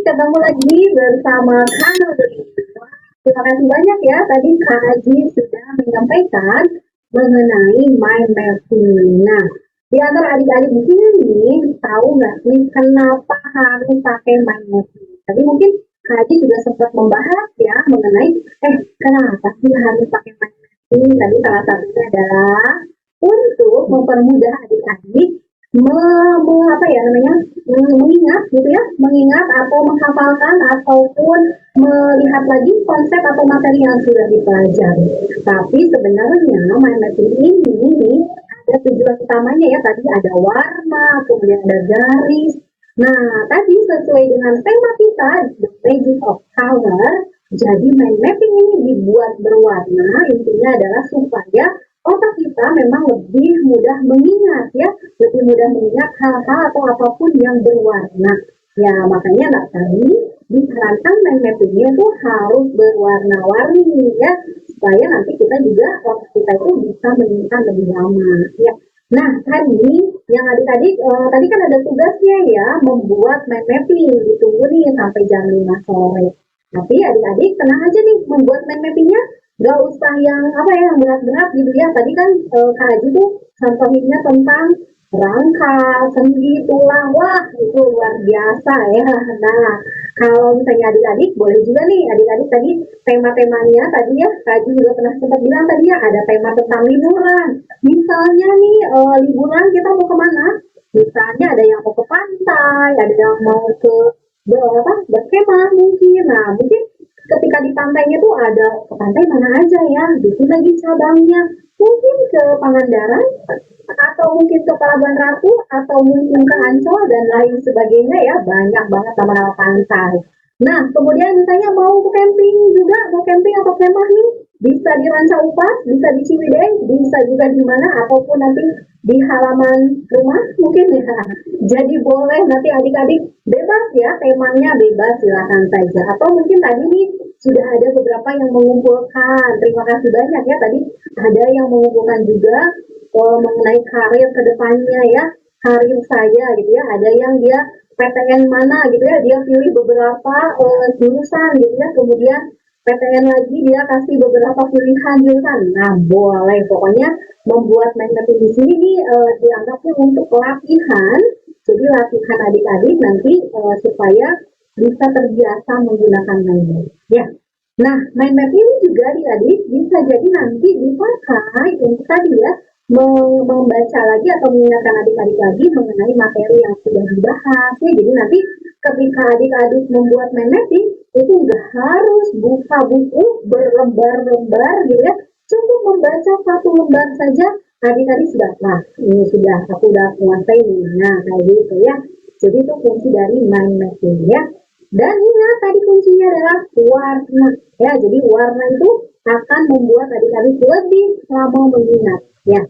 ketemu lagi bersama Kak Nudri. Terima kasih banyak ya tadi Kak Aji sudah menyampaikan mengenai mind mapping. Nah, di antara adik-adik di sini nih, tahu nggak sih kenapa harus pakai mind mapping? Tadi mungkin Kak Aji juga sempat membahas ya mengenai, kenapa sih harus pakai mind mapping? Tadi salah satunya adalah untuk mempermudah adik-adik apa ya namanya, mengingat gitu ya, mengingat atau menghafalkan ataupun melihat lagi konsep atau materi yang sudah dipelajari. Tapi sebenarnya mind mapping ini ada tujuan utamanya ya, tadi ada warna, kemudian ada garis. Nah, tadi sesuai dengan tema kita, The Magic of Color, jadi mind mapping ini dibuat berwarna, intinya adalah supaya otak kita memang lebih mudah mengingat ya, lebih mudah mengingat hal-hal atau apapun yang berwarna. Ya, makanya Mbak tadi disarankan mind mappingnya itu harus berwarna-warni ya, supaya nanti kita juga otak kita itu bisa mengingat lebih lama ya. Nah, tadi yang adik-adik tadi kan ada tugasnya ya, membuat mind mapping, ditunggu nih sampai jam 5 sore. Tapi adik-adik tenang aja nih, membuat mind mappingnya nggak usah yang apa ya, yang berat-berat gitu ya. Tadi kan Kak Aji tuh contohinnya tentang rangka, sendi, tulang, wah itu luar biasa ya. Nah, kalau misalnya adik-adik boleh juga nih, adik-adik tadi tema-temanya tadi ya, Kak Aji juga pernah sempat bilang tadi ya, ada tema tentang liburan. Misalnya nih liburan kita mau kemana? Misalnya ada yang mau ke pantai, ada yang mau ke berkemah mungkin. Nah, mungkin ketika di pantainya tuh ada ke pantai mana aja ya, bikin lagi cabangnya, mungkin ke Pangandaran, atau mungkin ke Pelabuhan Ratu, atau mungkin ke Ancol, dan lain sebagainya ya, banyak banget nama-nama pantai. Nah, kemudian misalnya mau ke camping juga, mau camping atau kemah nih, bisa di Ranca Upas, bisa di Ciwidey, bisa juga di mana, ataupun nanti di halaman rumah mungkin ya. Jadi boleh nanti adik-adik bebas ya, temanya bebas, silakan saja. Atau mungkin tadi nih sudah ada beberapa yang mengumpulkan. Terima kasih banyak ya, tadi ada yang mengumpulkan juga mengenai karir kedepannya ya, karir saya gitu ya. Ada yang dia PTN mana gitu ya, dia pilih beberapa jurusan gitu ya, kemudian PTN lagi dia kasih beberapa pilihan jurusan. Nah, boleh pokoknya membuat mind mapping di sini nih dianggapnya untuk pelatihan. Jadi latihan adik-adik nanti supaya bisa terbiasa menggunakan mind map. Ya. Nah, mind map ini juga adik-adik bisa jadi nanti dipakai untuk tadi ya, membaca lagi atau mengingatkan adik-adik lagi mengenai materi yang sudah dibahas ya. Jadi nanti ketika adik-adik membuat mind mapping itu nggak harus buka buku berlembar-lembar gitu ya, cukup membaca satu lembar saja adik-adik sudah, nah ini sudah aku udah menguasai nih, nah kayak gitu ya. Jadi itu fungsi dari mind mapping ya. Dan ingat tadi kuncinya adalah warna ya, jadi warna itu akan membuat adik-adik lebih lama mengingat ya.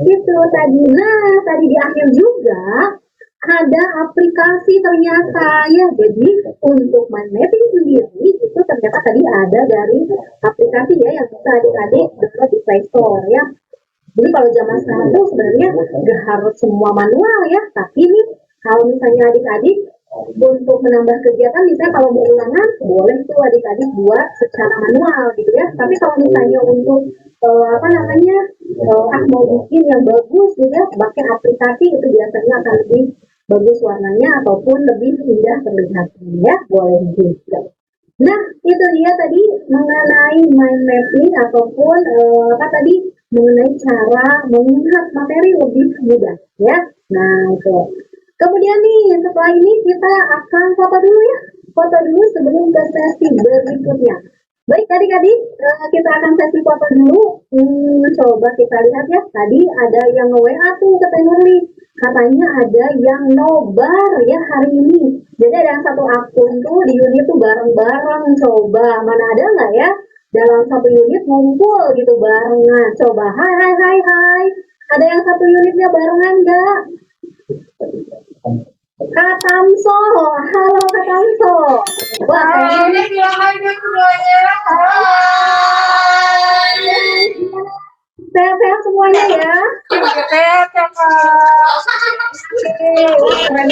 Itu tadi. Nah, tadi di akhir juga ada aplikasi ternyata ya. Jadi untuk mind mapping sendiri itu ternyata tadi ada dari aplikasi ya, yang bisa adik-adik download di Play Store ya. Jadi kalau zaman sekarang tuh sebenarnya nggak harus semua manual ya, tapi nih kalau misalnya adik-adik untuk menambah kegiatan, misalnya kalau mau ulangan boleh tuh adik-adik buat secara manual gitu ya. Tapi kalau misalnya untuk mau bikin yang bagus gitu ya, pakai aplikasi itu biasanya akan lebih bagus warnanya ataupun lebih indah terlihatnya ya, boleh juga. Nah, itu dia tadi mengenai mind mapping ataupun mengenai cara mengingat materi lebih mudah ya. Nah, itu. Kemudian nih, setelah ini kita akan foto dulu ya. Foto dulu sebelum ke sesi berikutnya. Baik adik-adik, kita akan sesi foto dulu. Coba kita lihat ya. Tadi ada yang WA tuh ke Nurli. Katanya ada yang nobar ya hari ini. Jadi ada yang satu akun tuh di unit tuh bareng-bareng. Coba, mana ada nggak ya? Dalam satu unit ngumpul gitu barengan. Coba, hai. Ada yang satu unitnya barengan nggak? Kak Tamso, halo Kak Tamso. Wah, ini sehat-sehat semuanya ya. Sehat ya Kak. Oke, keren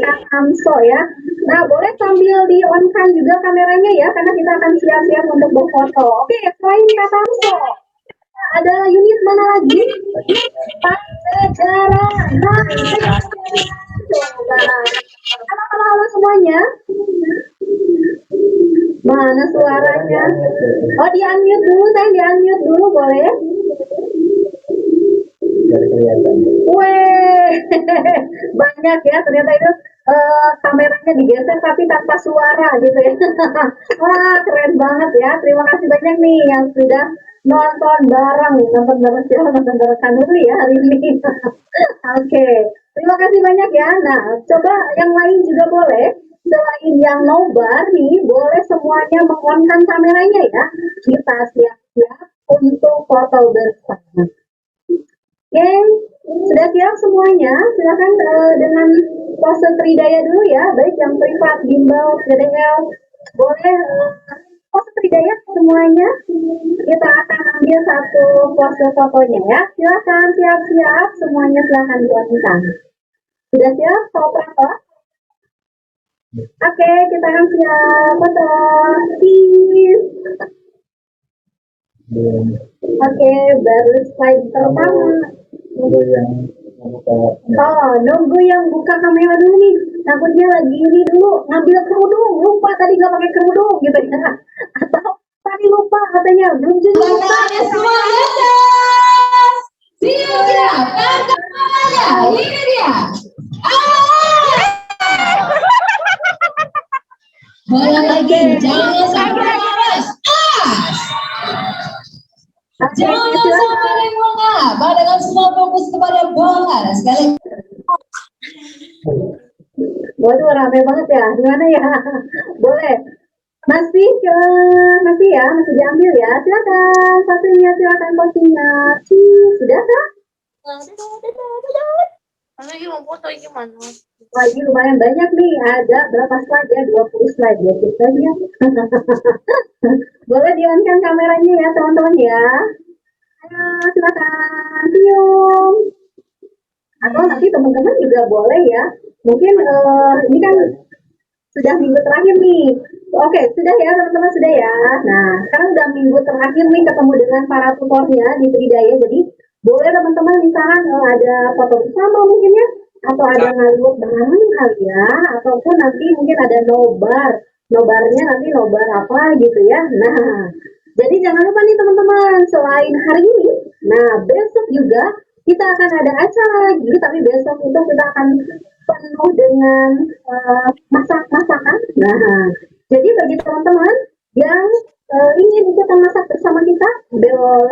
Kak Tamso ya. Nah, boleh sambil di-on-kan juga kameranya ya, karena kita akan siap-siap untuk berfoto. Oke, selain kata Tamso, ada unit mana lagi? Pajajaran. Hai, coba. Halo semuanya. Mana suaranya? Oh, di-unmute dulu, saya di-unmute dulu, boleh? Weh, banyak ya ternyata itu kameranya digeser tapi tanpa suara gitu ya. Wah, keren banget ya. Terima kasih banyak nih yang sudah nonton bareng, nonton bareng dulu ya hari ini. Oke, terima kasih banyak ya. Nah, coba yang lain juga boleh. Selain yang nobar nih, boleh semuanya mengonkan kameranya ya. Kita siap-siap untuk foto bersama. Oke, sudah siap semuanya? Silakan dengan pose tridaya dulu ya, baik yang privat, gimbal, JDL, boleh pose tridaya semuanya. Kita akan ambil satu pose fotonya ya. Silakan siap-siap semuanya, silakan dilakukan. Sudah siap? Foto. Oke, kita akan siap foto. Cheese. Oke, baru slide pertama. Oh, nunggu yang buka kamera dulu nih. Takutnya lagi ini dulu ngambil kerudung, lupa tadi nggak pakai kerudung gitu ya. Atau tadi lupa katanya belum cuci muka. Siap, kameranya, ini dia. Boleh lagi, jangan sampai lepas. Jangan sampai lengah. Padahal semua fokus kepada bola. Sekali. Waduh, rame banget ya. Gimana ya? Boleh. Masih ya, masih diambil ya. Silakan, satunya silakan postingnya. Sudah kah? Lagi mau foto gimana? Wah, ini lumayan banyak nih. Ada berapa slide ya? 20 slide. 20 slide ya. Boleh di-on-kan kameranya ya, teman-teman ya. Ayo, silakan. Senyum. Atau nanti teman-teman juga boleh ya. Mungkin ini kan sudah minggu terakhir nih. Oke, sudah ya teman-teman, sudah ya. Nah, sekarang udah minggu terakhir nih ketemu dengan para tutornya di Tridaya. Jadi boleh teman-teman misalkan ada foto bersama mungkin ya, atau ada ngalut bareng kali ya, ataupun nanti mungkin ada nobar. Nobarnya nanti nobar apa gitu ya. Nah, jadi jangan lupa nih teman-teman, selain hari ini, nah besok juga kita akan ada acara lagi, tapi besok itu kita akan penuh dengan masak-masakan. Nah, jadi bagi teman-teman yang ingin ikutan masak bersama kita,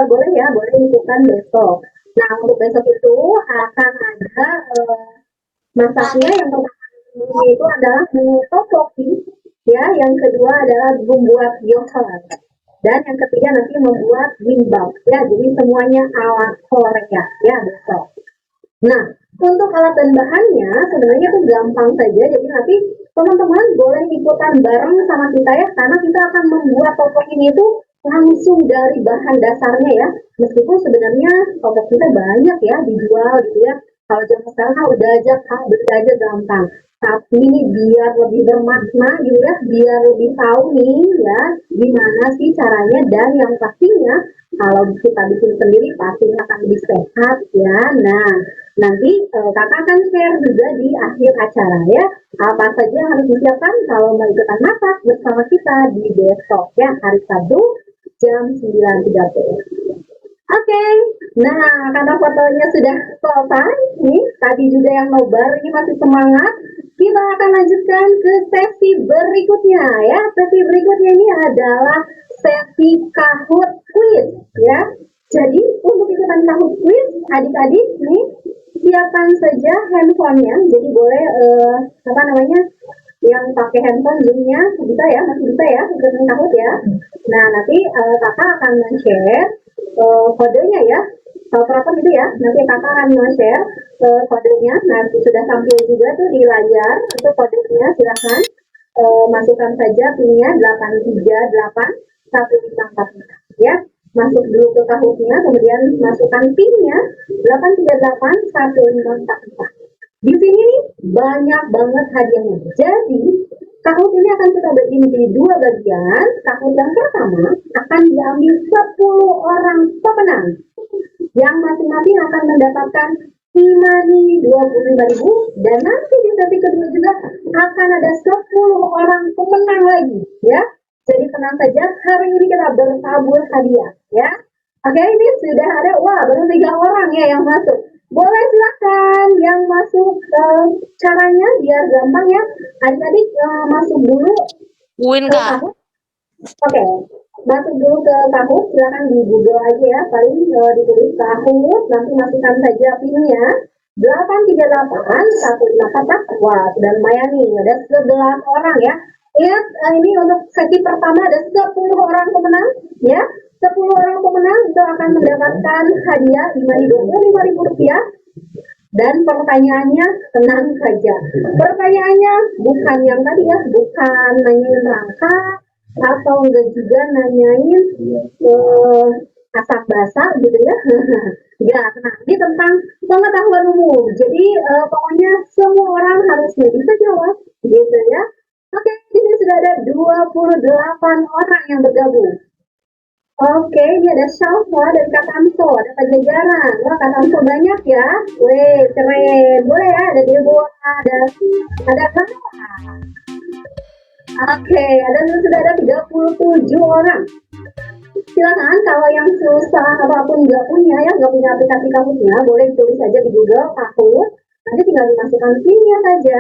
boleh ya, boleh ikutan besok. Nah, untuk besok itu akan ada masaknya yang pertama itu adalah topoki, ya, yang kedua adalah membuat yogurt, dan yang ketiga nanti membuat gimbal, ya, jadi semuanya ala Korea, ya, besok. Nah, untuk alat dan bahannya sebenarnya itu gampang saja, jadi nanti teman-teman boleh ikutan bareng sama kita ya, karena kita akan membuat topok ini itu langsung dari bahan dasarnya ya, meskipun sebenarnya topok kita banyak ya dijual gitu ya, kalau zaman sekarang udah aja beli aja gampang, tapi ini biar lebih bermakna gitu ya, biar lebih tahu nih ya gimana sih caranya, dan yang pastinya kalau kita bikin sendiri pasti akan lebih sehat ya. Nah, nanti kakak akan share juga di akhir acara ya, apa saja yang harus disiapkan kalau mau ikutan masak bersama kita di besok ya, hari Sabtu jam 9.30. Oke, nah karena fotonya sudah selesai, nih tadi juga yang nobar ini masih semangat, kita akan lanjutkan ke sesi berikutnya ya. Sesi berikutnya ini adalah sesi Kahoot quiz ya. Jadi untuk ikutan Kahoot quiz, adik-adik nih siapkan saja handphonenya. Jadi boleh apa namanya, yang pakai handphone zoomnya bisa ya, masih bisa ya ikutan Kahoot ya. Nah nanti kakak akan men-share kodenya ya, proper gitu ya, nanti kakak akan share kodenya, nanti sudah tampil juga tuh di layar itu kodenya, silahkan masukkan saja pinnya 8381544 ya, masuk dulu ke Kahootnya, kemudian masukkan pinnya 8381544. Di sini nih banyak banget hadiahnya. Jadi tahun ini akan kita bagi menjadi dua bagian. Tahun yang pertama akan diambil 10 orang pemenang yang masing-masing akan mendapatkan e-money 25.000, dan nanti di sesi kedua juga akan ada 10 orang pemenang lagi ya. Jadi tenang saja, hari ini kita bertabur hadiah ya. Oke, ini sudah ada, wah baru 3 orang ya yang masuk. Boleh silakan yang masuk, caranya biar gampang ya. Adik-adik masuk dulu Win ke Kak. Kahoot. Oke, masuk dulu ke Kahoot, silakan di Google aja ya, paling ditulis Kahoot, nanti masukkan saja pinnya 838 148. Wah, sudah lumayan nih, ada 11 orang ya. Lihat, ini untuk sesi pertama ada 10 orang pemenang ya. 10 orang pemenang itu akan mendapatkan hadiah Rp25.000. Dan pertanyaannya tenang saja. Pertanyaannya bukan yang tadi ya, bukan nanyain rangka atau enggak juga nanyain asap basah gitu ya. Enggak, nah ini tentang pengetahuan umum. Jadi pokoknya semua orang harusnya bisa jawab gitu ya. Oke, ini sudah ada 28 orang yang bergabung. Oke, ini ada Shalfa dari Kak Tamso, ada Pajajaran. Wah, Kak Tamso banyak ya. Wih, keren. Boleh ya, ada Deborah, ada Kak. Oke, sudah ada 37 orang. Silakan kalau yang susah apapun nggak punya ya, nggak punya aplikasi Kahootnya, boleh tulis saja di Google Kahoot. Nanti tinggal dimasukkan PIN-nya saja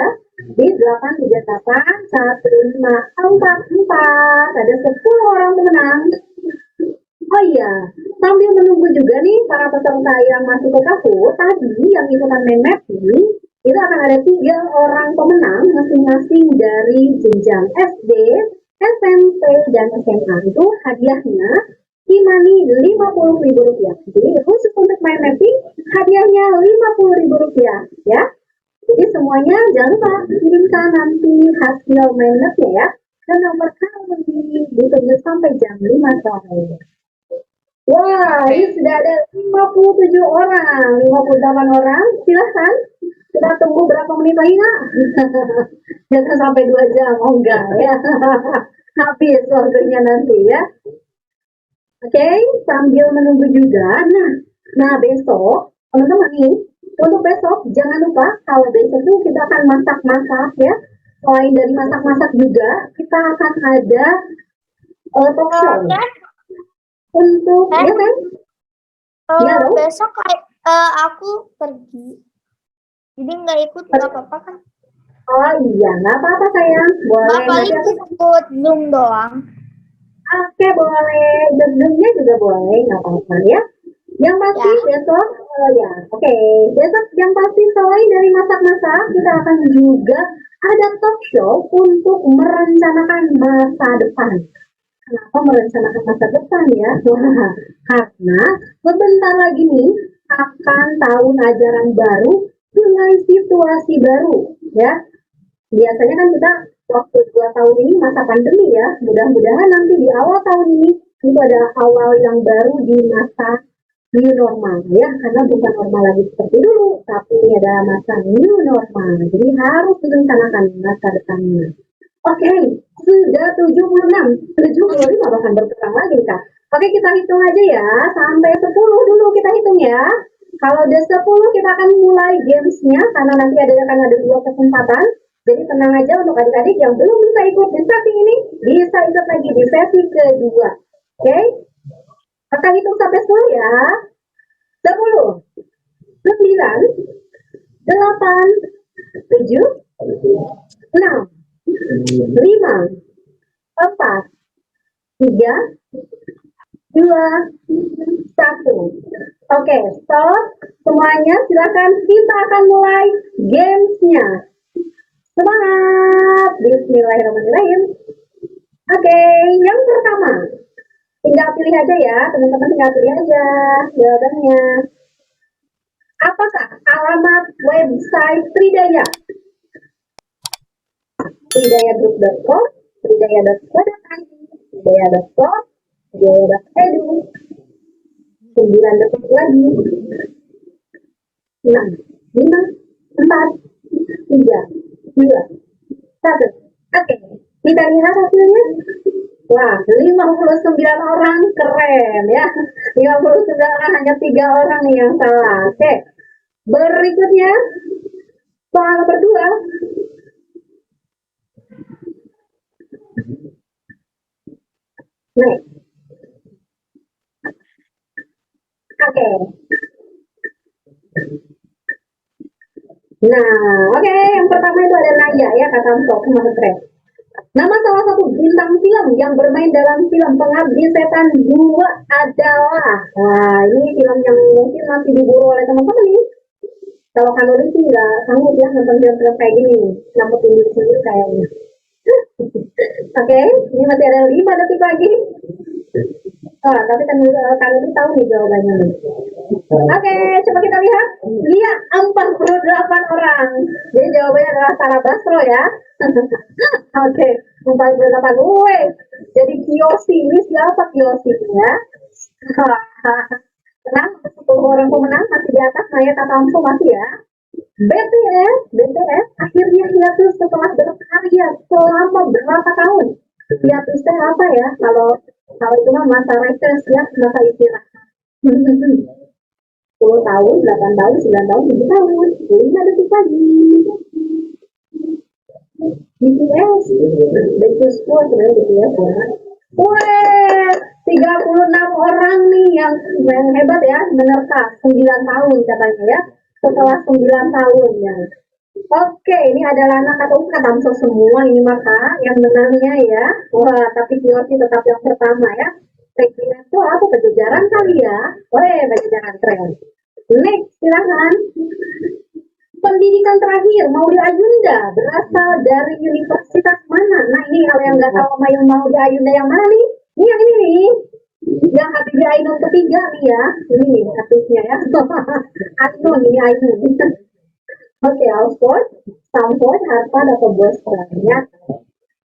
di 8381544. Ada 10 orang pemenang. Oh iya, sambil menunggu juga nih para peserta yang masuk ke Kahoot, tadi yang ikutan main mapping, itu akan ada 3 orang pemenang masing-masing dari jenjang SD, SMP, dan SMA. Itu hadiahnya e-money Rp50.000. Jadi khusus untuk main mapping, hadiahnya Rp50.000 ya. Jadi semuanya jangan lupa kirimkan nanti hasil main mapnya ya ke nomor kami, ditunggu sampai jam 5 sore. Wah, ini sudah ada 57 orang, 58 orang. Silahkan, kita tunggu berapa menit lagi nggak? Jangan sampai 2 jam, oh enggak ya. Habis waktunya nanti ya. Oke, sambil menunggu juga. Nah besok, teman-teman nih, untuk besok jangan lupa kalau besok tuh kita akan masak-masak ya. Selain dari masak-masak juga, kita akan ada talk show. Untuk ya kan? Ya, besok aku pergi, jadi nggak ikut nggak apa-apa kan? Oh iya, nggak apa-apa sayang, boleh. Paling ikut Zoom doang. Oke, boleh. Zoom-nya juga boleh, nggak apa-apa ya. Yang pasti Ya. besok, ya oke. Besok yang pasti selain dari masak-masak, kita akan juga ada talk show untuk merencanakan masa depan. Kenapa merencanakan masa depan ya? Wah, karena sebentar lagi nih akan tahun ajaran baru dengan situasi baru ya. Biasanya kan kita waktu 2 tahun ini masa pandemi ya. Mudah-mudahan nanti di awal tahun ini itu ada awal yang baru di masa new normal ya, karena bukan normal lagi seperti dulu, tapi ini ada masa new normal. Jadi harus direncanakan masa depannya. Oke, sudah 75 bahkan berkurang lagi Kak. Oke, kita hitung aja ya, sampai 10 dulu kita hitung ya. Kalau udah 10 kita akan mulai gamesnya, karena nanti akan ada 2 kesempatan. Jadi tenang aja untuk adik-adik yang belum bisa ikut di sesi ini, bisa ikut lagi di sesi kedua. Oke, akan hitung sampai 10 ya. 10, 9, 8, 7, 6, 5, 4, 3, 2, 1. Oke, stop semuanya. Silakan, kita akan mulai gamesnya. Semangat! Bismillahirrahmanirrahim. Oke, yang pertama, tinggal pilih aja ya, teman-teman tinggal pilih aja jawabannya. Apakah alamat website Tridaya? Tridayagroup.com, tridaya.co.id, tridaya.com, tridaya.edu. 9 detik lagi. 6, 5, 4, 2, 1. Oke, kita lihat hasilnya. Wah, 59 orang, keren ya. 59 orang, hanya 3 orang nih yang salah. Oke, berikutnya soal kedua. Nih. Oke. Nah, oke, yang pertama itu ada Naya ya, kata Amso, keren. Nama salah satu bintang film yang bermain dalam film Pengabdi Setan 2 adalah, wah ini film yang mungkin masih diburu oleh teman-teman nih. Kalau Kanuri sih nggak sanggup ya nonton film-film kayak gini, nyambut diri sendiri kayaknya. Oke, ini masih ada 5 detik lagi. Oh, tapi Kanuri tahu nih jawabannya nih. Oke, coba kita lihat. Iya, 48 orang. Jadi jawabannya adalah Tara Basro ya. Oke, 48. Jadi Kiyoshi, ini siapa Kiyoshi ya? Tenang, 10 orang pemenang masih di atas, Naya Katamso masih ya. BTS akhirnya hiatus setelah berkarya selama berapa tahun? Hiatusnya apa ya? Kalau itu mah masa reses ya, masa istirahat. 10 tahun, 8 tahun, 9 tahun, 7 tahun, 5 detik lagi. BTS, BTS Squad sebenarnya BTS ya. Wah, 36 orang nih yang hebat ya, menerka 9 tahun katanya ya, setelah 9 tahun ya. Oke, ini adalah anak atau Katamso semua ini maka yang menangnya ya. Wah, tapi Kiyoshi tetap yang pertama ya. Regimen itu apa? Pajajaran kali ya. Weh, Pajajaran keren. Next, silakan. Pendidikan terakhir Maudy Ayunda berasal dari universitas mana? Nah ini kalau yang nggak tahu Maudy Ayunda yang mana nih? Ini yang ini nih. Yang Habibie Ainun ketiga nih ya. Ini nih artisnya ya. Ainun, ini Ainun. Oke, Oxford, Stanford, Harvard, atau Boston ya.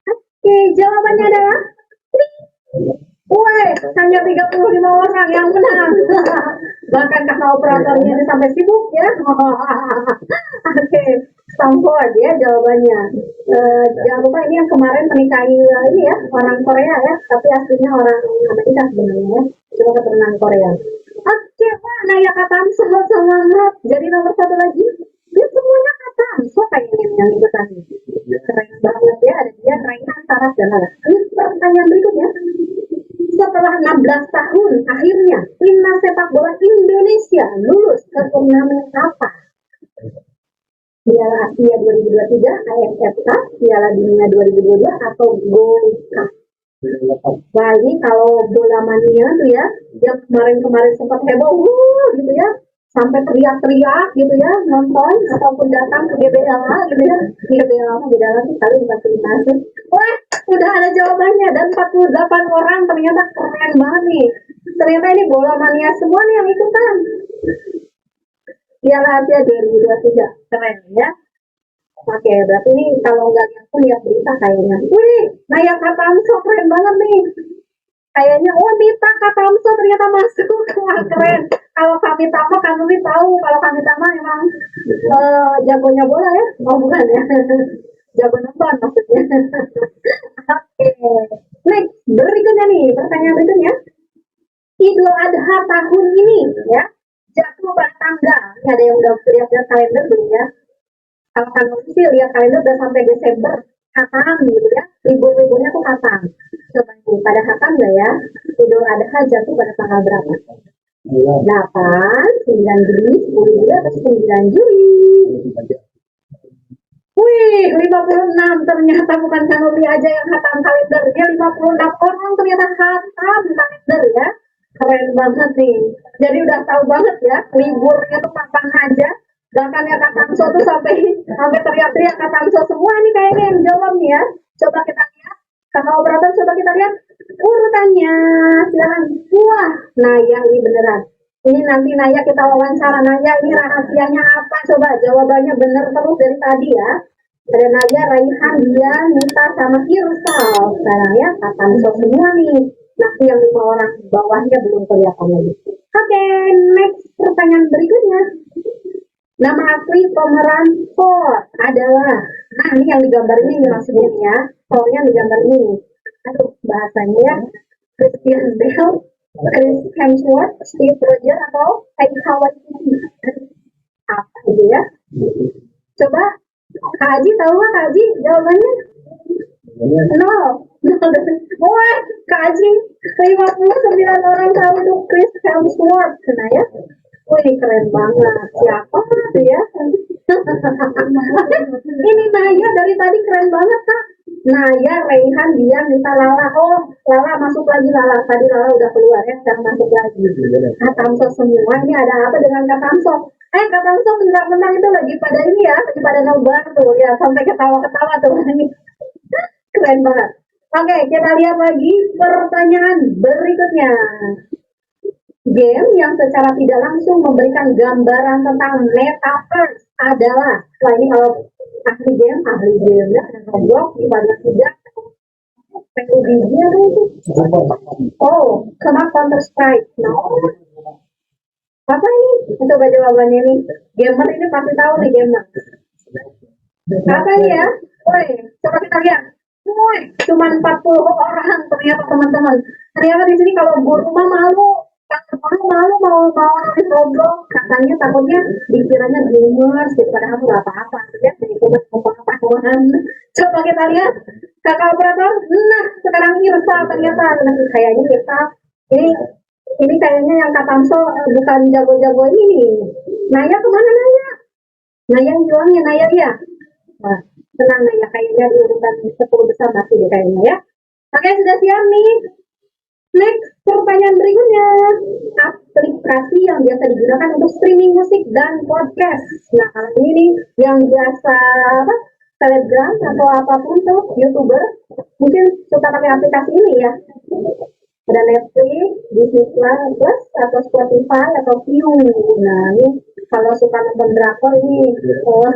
Oke, jawabannya adalah woi, hanya 35 orang yang menang. Bahkan karena operatornya ini sampai sibuk ya. Oke, Stanford ya jawabannya. Jangan lupa ini yang kemarin menikahi ini ya, orang Korea ya, tapi aslinya orang Amerika sebenarnya ya. Cuma keturunan Korea. Oke, Pak, Naya Katamso semangat. Jadi nomor 1 lagi. Dia semuanya Katamso kayaknya yang ikutan. Keren banget ya, ada dia Raihan, Saras, dan Laras. Ini pertanyaan berikutnya. Setelah 16 tahun, akhirnya timnas sepak bola Indonesia lulus ke turnamen apa? Piala Asia 2023, AFF Cup, Piala Dunia 2022, atau Gold Cup? Wah, ini kalau bola mania tuh ya, yang kemarin sempat heboh, gitu ya, sampai teriak-teriak gitu ya, nonton ataupun datang ke GBLA gitu ya. GBLA beda lagi kali bukan timnas. Wah, udah ada jawabannya dan 48 orang ternyata keren banget nih. Ternyata ini bola mania semua nih yang ikutan. Piala Asia 2023 keren ya. Oke, berarti ini kalau nggak lihat berita kayaknya. Wih, Naya Katamso keren banget nih. Kayaknya, oh Mita Katamso ternyata masuk. Wah, keren. Kalau kami Tama, kami tahu. Kalau kami Tama emang jagonya bola ya. Oh, bukan ya. Jago nonton maksudnya. Oke. Next, berikutnya nih. Pertanyaan berikutnya. Idul Adha tahun ini ya. Jatuh pada tanggal. Ini ada yang udah lihat kalender belum ya. Kalau kan sih lihat kalender udah sampai Desember. Kapan gitu ya. Libur-liburnya tuh kapan? Coba nih, pada kapan nggak ya? Idul Adha jatuh pada tanggal berapa? 8, 9 Juli, 10 Juli, atau 9 Juli? Wih, 56 ternyata bukan Kanuri aja yang hatam kalender. Dia 56 orang ternyata hatam kalender ya. Keren banget nih. Jadi udah tahu banget ya, liburnya tuh kapan aja. Bahkan ya Katamso tuh sampai teriak-teriak Katamso semua ini kayaknya yang jawab nih ya. Coba kita lihat. Kakak operator coba kita lihat urutannya. Silahkan. Wah, Naya ini beneran. Ini nanti Naya kita wawancara. Naya ini rahasianya apa? Coba jawabannya bener terus dari tadi ya. Ada Naya, Raihan, Dian, Mita, sama Irsal. Sekarang ya, Katamso semua nih. Nanti yang 5 orang bawahnya belum kelihatan lagi. Oke, next pertanyaan berikutnya. Nama asli pemeran Thor adalah, nah ini yang digambar ini maksudnya nih ya, Thor-nya digambar ini. Aduh, bahasanya ya, Christian Bale, Chris Hemsworth, Steve Rogers, atau Taika Waititi. Apa itu ya? Coba, Kak Haji tahu nggak Kak Haji jawabannya? No. Wah, Kak Haji, 59 orang tahu tuh Chris Hemsworth. Nah ya, wih keren banget. Siapa tuh ya? Ini Naya dari tadi keren banget Kak. Naya, Raihan, Dian, Nita, Lala. Oh, Lala masuk lagi Lala. Tadi Lala udah keluar ya, sekarang masuk lagi. Kak Tamso semua. Ini ada apa dengan Kak Tamso? Kak Tamso bentar-bentar itu lagi pada ini ya, lagi pada nobar tuh ya, sampai ketawa-ketawa tuh. Keren banget. Oke, kita lihat lagi pertanyaan berikutnya. Game yang secara tidak langsung memberikan gambaran tentang metaverse adalah, wah ini kalau ahli game ya, ada Roblox, Ibadah Tiga, PUBG apa itu? Oh, sama Counter Strike. No. Apa ini? Coba jawabannya nih. Gamer ini pasti tahu nih gamer. Apa ini ya? Woi, coba kita lihat. Woi, cuma 40 orang ternyata teman-teman. Ternyata di sini kalau bu rumah malu mau nulis Roblox, katanya takutnya dikiranya gamers gitu, padahal nggak apa-apa ya, jadi pengetahuan. Coba kita lihat kakak operator. Nah sekarang Irsa ternyata, kayaknya Irsa ini kayaknya yang Kak Tamso bukan jago-jago ini. Naya kemana Naya? Naya hilangnya Naya ya. Nah, tenang Naya, kayaknya di urutan 10 besar masih deh kayaknya ya. Oke, sudah siap nih. Next, pertanyaan berikutnya. Aplikasi yang biasa digunakan untuk streaming musik dan podcast. Nah, kali ini nih, yang biasa Telegram atau apapun tuh, YouTuber, mungkin suka pakai aplikasi ini ya. Ada Netflix, Disney Plus, atau Spotify, atau View. Nah, ini kalau suka nonton drakor ini, oh,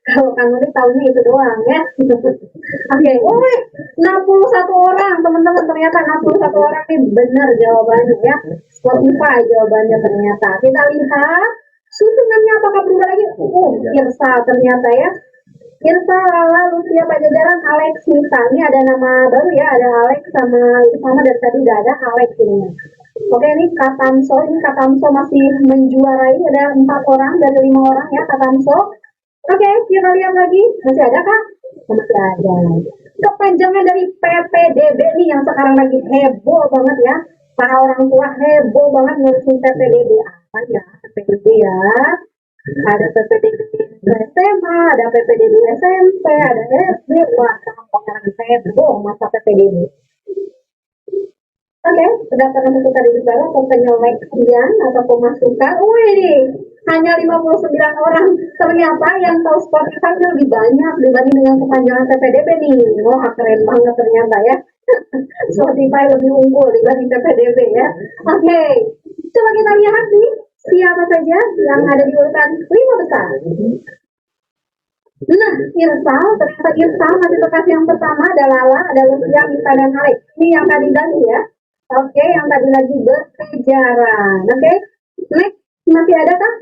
kalau kamu ini tahunya itu doang ya. Oke, 61 orang teman-teman, ternyata 61 orang ini benar jawabannya ya. Spotify jawabannya ternyata. Kita lihat susunannya apakah berubah lagi? Irsa ternyata ya. Irsa, Lala, Lucia, Pajajaran, Alex, Nita. Ini ada nama baru ya, ada Alex sama dari tadi udah ada Alex ini. Oke, ini Kak Tamso, masih menjuarai, ada 4 orang dari 5 orang ya Kak Tamso. Oke, kita lihat lagi. Masih ada Kak? Masih ada. Kepanjangan dari PPDB nih yang sekarang lagi heboh banget ya. Para orang tua heboh banget ngurusin PPDB. Apa ya PPDB ya? Ada PPDB SMA, ada PPDB SMP, ada SD. Wah, sekarang heboh masa PPDB. Oke, berdasarkan buku tadi bicara atau penyeleksian atau pemasukan, hanya 59 orang. Ternyata yang tahu Spotify lebih banyak dibanding dengan kepanjangan PPDB nih. Wah, keren banget ternyata ya. Spotify lebih unggul dibanding PPDB ya. Oke, coba kita lihat nih siapa saja yang ada di urutan 5 besar. Nah, ternyata Irsa masih bekas yang pertama, ada Lala, ada Lucia, Mita, dan Alex. Ini yang tadi ganti ya. Oke, yang tadi lagi berkejaran. Oke, next, masih ada kah?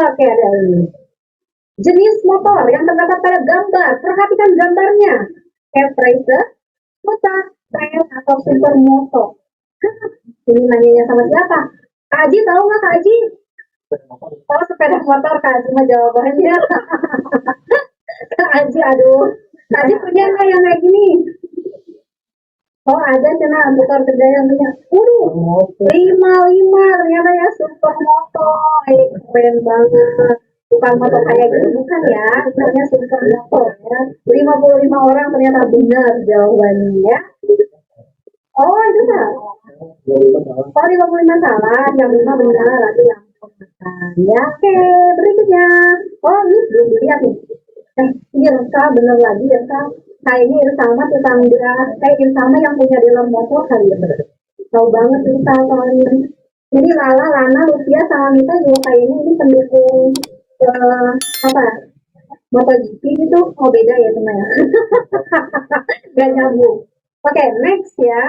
Oke, ada ini. Jenis motor yang terdapat pada gambar, perhatikan gambarnya. F-Racer, Toyota, Trail, atau Supermoto. Ini nanyanya sama siapa? Kak Haji tahu nggak Kak Haji? Oh, sepeda motor Kak Haji mah jawabannya. Kak Haji, aduh. Kak Haji punya nggak yang kayak gini? Oh, ada cina motor kerja yang punya. 55 ternyata ya, Supermoto. Keren banget. Bukan motor kayak gitu, bukan ya. Misalnya Supermoto ya. 55 orang ternyata benar jawabannya ya. Oh, itu salah. Oh, 55 salah, yang 5 benar, lagi yang ya. Oke, berikutnya. Oh, ini belum dilihat nih. Irsa bener lagi Irsa. Kayaknya Irsa mah tetangga, kayak Irsa mah yang punya dealer motor kali ya. Tahu banget Irsa soalnya. Jadi Lala, Lana, Lucia, sama Mita juga kayaknya ini pendukung MotoGP gitu. Oh beda ya teman ya. Gak nyambung. Oke, next ya.